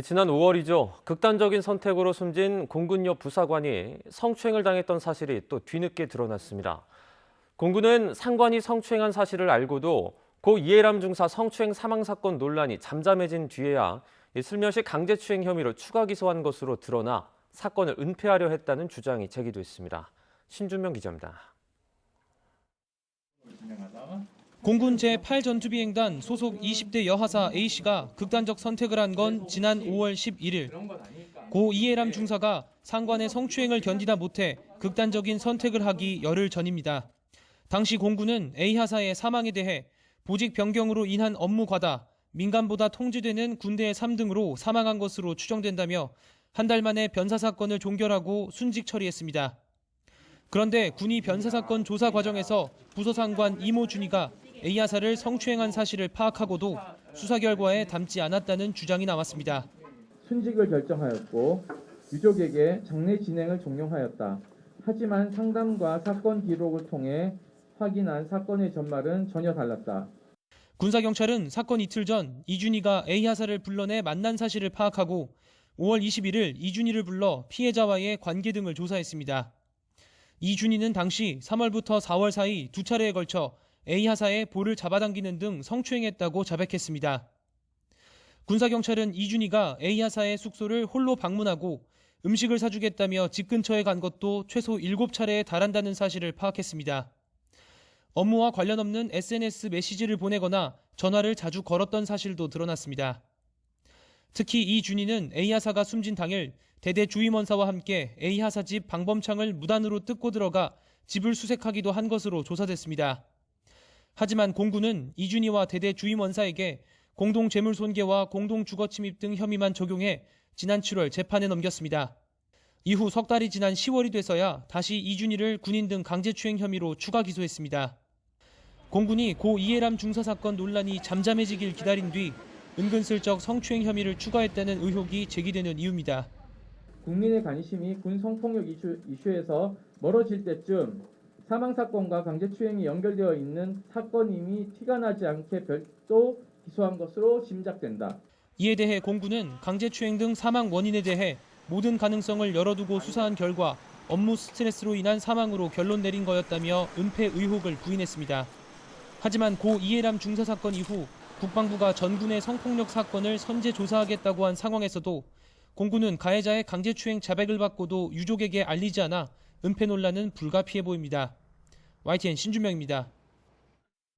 지난 5월이죠. 극단적인 선택으로 숨진 공군여 부사관이 성추행을 당했던 사실이 또 뒤늦게 드러났습니다. 공군은 상관이 성추행한 사실을 알고도 고 이해람 중사 성추행 사망 사건 논란이 잠잠해진 뒤에야 슬며시 강제추행 혐의로 추가 기소한 것으로 드러나 사건을 은폐하려 했다는 주장이 제기됐습니다. 신준명 기자입니다. 공군 제8전투비행단 소속 20대 여하사 A씨가 극단적 선택을 한 건 지난 5월 11일. 고 이해람 중사가 상관의 성추행을 견디다 못해 극단적인 선택을 하기 열흘 전입니다. 당시 공군은 A 하사의 사망에 대해 보직 변경으로 인한 업무 과다, 민간보다 통지되는 군대의 3등으로 사망한 것으로 추정된다며 한 달 만에 변사 사건을 종결하고 순직 처리했습니다. 그런데 군이 변사 사건 조사 과정에서 부서상관 이모 준이가 A 하사를 성추행한 사실을 파악하고도 수사 결과에 담지 않았다는 주장이 나왔습니다. 순직을 결정하였고 유족에게 장례 진행을 종용하였다. 하지만 상담과 사건 기록을 통해 확인한 사건의 전말은 전혀 달랐다. 군사경찰은 사건 이틀 전 이준희가 A 하사를 불러내 만난 사실을 파악하고 5월 21일 이준희를 불러 피해자와의 관계 등을 조사했습니다. 이준희는 당시 3월부터 4월 사이 두 차례에 걸쳐 A 하사의 볼을 잡아당기는 등 성추행했다고 자백했습니다. 군사경찰은 이준희가 A 하사의 숙소를 홀로 방문하고 음식을 사주겠다며 집 근처에 간 것도 최소 7차례에 달한다는 사실을 파악했습니다. 업무와 관련 없는 SNS 메시지를 보내거나 전화를 자주 걸었던 사실도 드러났습니다. 특히 이준희는 A 하사가 숨진 당일 대대 주임원사와 함께 A 하사 집 방범창을 무단으로 뜯고 들어가 집을 수색하기도 한 것으로 조사됐습니다. 하지만 공군은 이준희와 대대 주임원사에게 공동재물손괴와 공동주거침입 등 혐의만 적용해 지난 7월 재판에 넘겼습니다. 이후 석 달이 지난 10월이 돼서야 다시 이준희를 군인 등 강제추행 혐의로 추가 기소했습니다. 공군이 고 이해람 중사 사건 논란이 잠잠해지길 기다린 뒤 은근슬쩍 성추행 혐의를 추가했다는 의혹이 제기되는 이유입니다. 국민의 관심이 군 성폭력 이슈에서 멀어질 때쯤 사망사건과 강제추행이 연결되어 있는 사건임이 티가 나지 않게 별도 기소한 것으로 짐작된다. 이에 대해 공군은 강제추행 등 사망 원인에 대해 모든 가능성을 열어두고 수사한 결과 업무 스트레스로 인한 사망으로 결론 내린 거였다며 은폐 의혹을 부인했습니다. 하지만 고 이해람 중사 사건 이후 국방부가 전군의 성폭력 사건을 선제 조사하겠다고 한 상황에서도 공군은 가해자의 강제추행 자백을 받고도 유족에게 알리지 않아 은폐 논란은 불가피해 보입니다. YTN 신준명입니다.